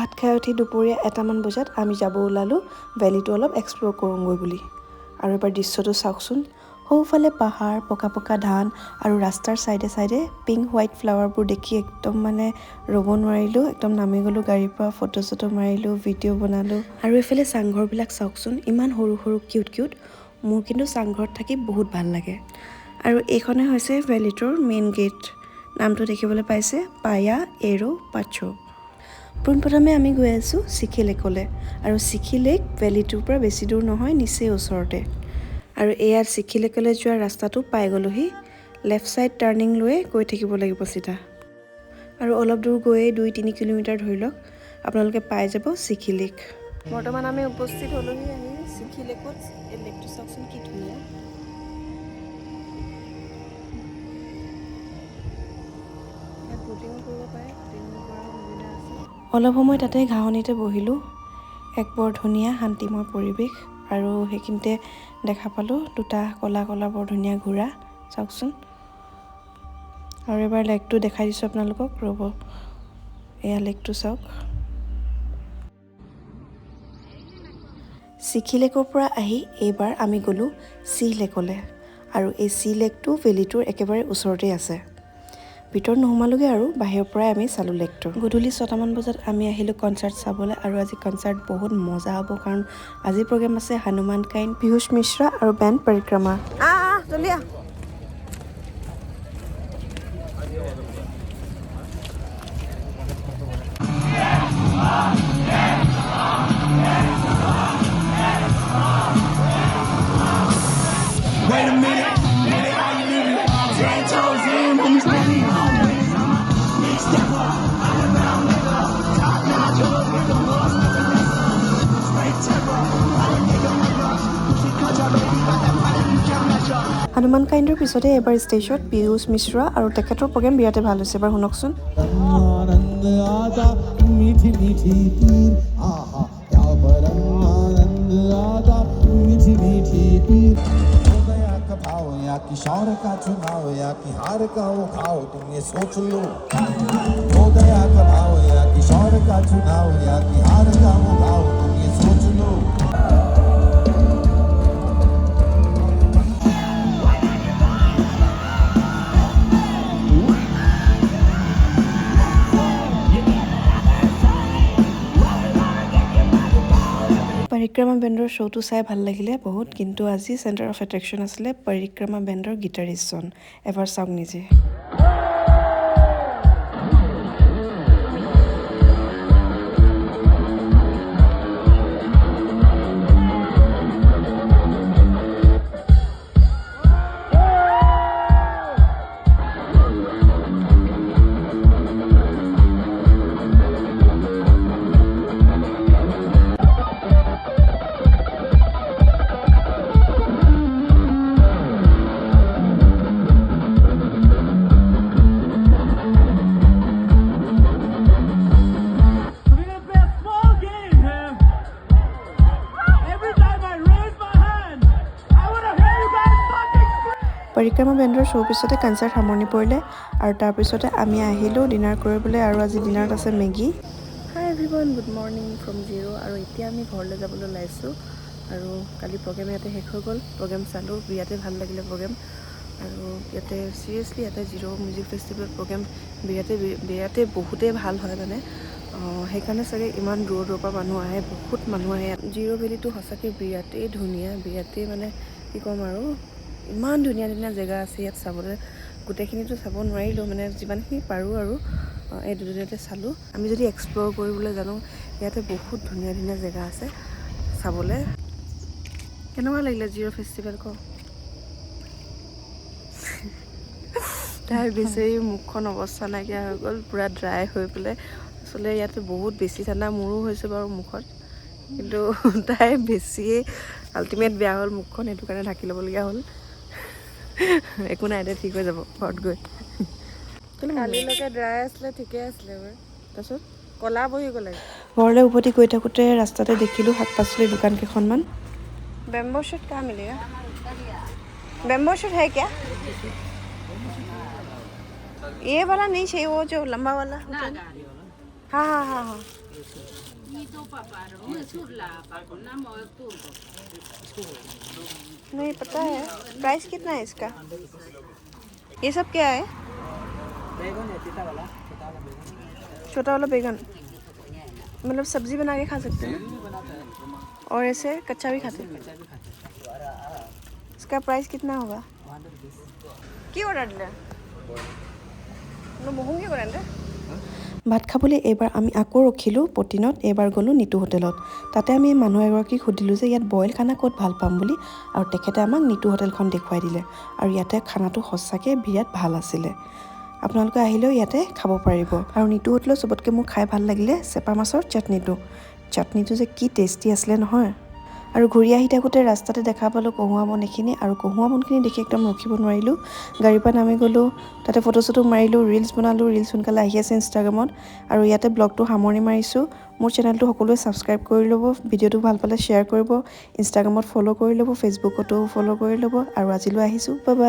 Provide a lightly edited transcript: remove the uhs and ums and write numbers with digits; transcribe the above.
ভাত খাই উঠি দুপৰীয়া 1মান বজাত আমি যাব ওলালোঁ ভেলীটো অলপ এক্সপ্ল'ৰ কৰোঁগৈ বুলি। আৰু এবাৰ দৃশ্যটো চাওকচোন, সৌফালে পাহাৰ, পকা পকা ধান আৰু ৰাস্তাৰ চাইডে চাইডে পিংক হোৱাইট ফ্লাৱাৰবোৰ দেখি একদম মানে ৰ'ব নোৱাৰিলোঁ। একদম নামি গ'লোঁ গাড়ীৰ পৰা, ফটো চটো মাৰিলোঁ, ভিডিঅ' বনালোঁ। আৰু এইফালে চাংঘৰবিলাক চাওকচোন, ইমান সৰু সৰু কিউট কিউট। মোৰ কিন্তু চাংঘৰত থাকি বহুত ভাল লাগে। আৰু এইখনে হৈছে ভেলীটোৰ মেইন গেট। নামটো দেখিবলৈ পাইছে, পায়া এৰো পাছো। পোনপ্ৰথমে আমি গৈ আছোঁ চিখি লেকলৈ। আৰু চিখি লেক ভেলীটোৰ পৰা বেছি দূৰ নহয়, নিচেই ওচৰতে। আৰু এয়া চিখি লেকলৈ যোৱা ৰাস্তাটো পাই গ'লোহি। লেফ্ট ছাইড টাৰ্ণিং লৈয়ে গৈ থাকিব লাগিব চিধা। আৰু অলপ দূৰ গৈয়ে 2-3 কিলোমিটাৰ ধৰি লওক, আপোনালোকে পাই যাব চিখি লেক। বৰ্তমান আমি উপস্থিত হ'লোহি আহি চিখি লেকত। এই লেকটো চাওকচোন কি ধুনীয়া। ইয়াত ব'টিঙো কৰিব পাৰে, ব'টিং কৰাৰ সুবিধা আছে। অলপ সময় তাতে ঘাঁহনিতে বহিলোঁ। এক বৰ ধুনীয়া শান্তিময় পৰিৱেশ। আৰু সেইখিনিতে দেখা পালোঁ 2টা ক'লা ক'লা বৰ ধুনীয়া ঘোঁৰা, চাওকচোন। আৰু এবাৰ লেকটো দেখাই দিছোঁ আপোনালোকক, ৰ'ব। এয়া লেকটো চাওক। চিখি লেকৰ পৰা আহি এইবাৰ আমি গ'লোঁ চি লেকলৈ। আৰু এই চি লেকটো ভেলীটোৰ একেবাৰে ওচৰতেই আছে। ভিতৰত নোসোমালোগৈ আৰু বাহিৰৰ পৰাই আমি চালোঁ লেকটো। গধূলি 6টামান বজাত আমি আহিলোঁ কনচাৰ্ট চাবলৈ। আৰু আজি কনচাৰ্ট বহুত মজা হ'ব, কাৰণ আজি প্ৰগ্ৰেম আছে হনুমান কাইণ্ড, পীয়ুষ মিশ্ৰা আৰু বেণ্ড পৰিক্ৰমা। জলদি আহ। Wait a minute, how you living? 10 toes in, who's ready? Big stepper, I'm a brown nigga. Top notch, with the boss, straight terror. I'm a nigga, she cut your baby, got that body you can't measure. Hanuman কাইণ্ডৰ পিছতে এবাৰ ষ্টেজত পীয়ুষ মিশ্ৰা আৰু তেখেতৰ programme বিৰাটে ভাল হৈছে। এবাৰ শুনকচোন। आनंद आता मीठी मीठी पीर आहा क्या परमानंद आता मीठी मीठी पीर हो गया कभाव या किशोर का चुनाव या कि हार का वो खाओ तुम ये सोच लो हो गया कभाव या किशोर का चुनाव या कि हार का वो खाओ तुम ये सोच लो। পৰিক্ৰমা বেণ্ডৰ শ্ব'টো চাই ভাল লাগিলে বহুত, কিন্তু আজি চেণ্টাৰ অফ এট্ৰেকশ্যন আছিলে পৰিক্ৰমা বেণ্ডৰ গীটাৰিষ্টজন। এবাৰ চাওক নিজে। পৰিক্ৰমা বেণ্ডৰ শ্ব' পিছতে কনচাৰ্ট সামৰণি পৰিলে। আৰু তাৰপিছতে আমি আহিলোঁ ডিনাৰ কৰিবলৈ। আৰু আজি ডিনাৰত আছে Maggi. Hi everyone, good morning from জিৰ'। আৰু এতিয়া আমি ঘৰলৈ যাবলৈ ওলাইছোঁ। আৰু কালি প্ৰগ্ৰেম ইয়াতে শেষ হৈ গ'ল। প্ৰগ্ৰেম চালোঁ, বিৰাটে ভাল লাগিলে প্ৰগ্ৰেম। আৰু ইয়াতে চিৰিয়াছলি ইয়াতে জিৰ' মিউজিক ফেষ্টিভেল প্ৰগ্ৰেম বিৰাটে বহুতেই ভাল হয় মানে। সেইকাৰণে চাগে ইমান দূৰৰ দূৰৰ পৰা মানুহ আহে, বহুত মানুহ আহে। জিৰ' ভেলীটো সঁচাকৈ বিৰাটেই ধুনীয়া, বিৰাটেই মানে কি ক'ম আৰু, ইমান ধুনীয়া ধুনীয়া জেগা আছে ইয়াত চাবলৈ। গোটেইখিনিতো চাব নোৱাৰিলোঁ, মানে যিমানখিনি পাৰোঁ আৰু এই দুদিনতে চালোঁ। আমি যদি এক্সপ্ল'ৰ কৰিবলৈ জানো, ইয়াতে বহুত ধুনীয়া ধুনীয়া জেগা আছে চাবলৈ। কেনেকুৱা লাগিলে জিৰ' ফেষ্টিভেল ক? তাই বিচাৰি মুখখন অৱস্থা নাইকিয়া হৈ গ'ল, পূৰা ড্ৰাই হৈ পেলাই। আচলতে ইয়াতে বহুত বেছি ঠাণ্ডা, মোৰো হৈছে বাৰু মুখত, কিন্তু তাই বেছিয়ে আল্টিমেট বেয়া হ'ল মুখখন, সেইটো কাৰণে ঢাকি ল'বলগীয়া হ'ল। একো নাই দে, ঠিক হৈ যাব ঘৰত গৈ। কালিলৈকে ড্ৰাই আছিলে, ঠিকে আছিলে বাৰু। তাৰপিছত ক'লা বহি গ'লে। ঘৰলৈ উভতি গৈ থাকোঁতে ৰাস্তাতে দেখিলোঁ শাক পাচলিৰ দোকান কেইখনমান। বেম্বো শ্বুট কहाँ मिलेगा? बेम्बो शूट है क्या? ये वाला नहीं चाहिए, वो जो लंबा वाला। हाँ हाँ हाँ हाँ, नहीं पता है प्राइस कितना है इसका ये सब क्या है बैगन है तीता वाला छोटा वाला बैगन मतलब सब्जी बना के खा सकते हैं और ऐसे कच्चा भी खाते हैं इसका प्राइस कितना होगा কি অৰ্ডাৰ দিলে নহংগে কৰে নে ভাত খাবলৈ এইবাৰ আমি আকৌ ৰখিলোঁ পটিনত এইবাৰ গ'লোঁ নিতু হোটেলত তাতে আমি মানুহ এগৰাকীক সুধিলোঁ যে ইয়াত বইল খানা ক'ত ভাল পাম বুলি আৰু তেখেতে আমাক নিতু হোটেলখন দেখুৱাই দিলে আৰু ইয়াতে খানাটো সঁচাকৈ বিৰাট ভাল আছিলে আপোনালোকে আহিলেও ইয়াতে খাব পাৰিব আৰু নিতু হোটেলত চবতকৈ মোৰ খাই ভাল লাগিলে চেপা মাছৰ চাটনিটো যে কি টেষ্টি আছিলে নহয় আৰু ঘূৰি আহি থাকোঁতে ৰাস্তাতে দেখা পালোঁ কহুৱা বন এইখিনি আৰু কহুৱা বনখিনি দেখি একদম ৰখিব নোৱাৰিলোঁ গাড়ীৰ পৰা নামি গ'লোঁ তাতে ফটো চটো মাৰিলোঁ ৰিলছ বনালোঁ ৰিলছ সোনকালে আহি আছে ইনষ্টাগ্ৰামত আৰু ইয়াতে ব্লগটো সামৰণি মাৰিছোঁ মোৰ চেনেলটো সকলোৱে ছাবস্ক্ৰাইব কৰি ল'ব ভিডিঅ'টো ভাল পালে শ্বেয়াৰ কৰিব ইনষ্টাগ্ৰামত ফ'ল' কৰি ল'ব ফেচবুকতো ফ'ল' কৰি ল'ব আৰু আজিলৈ আহিছোঁ বাই বাই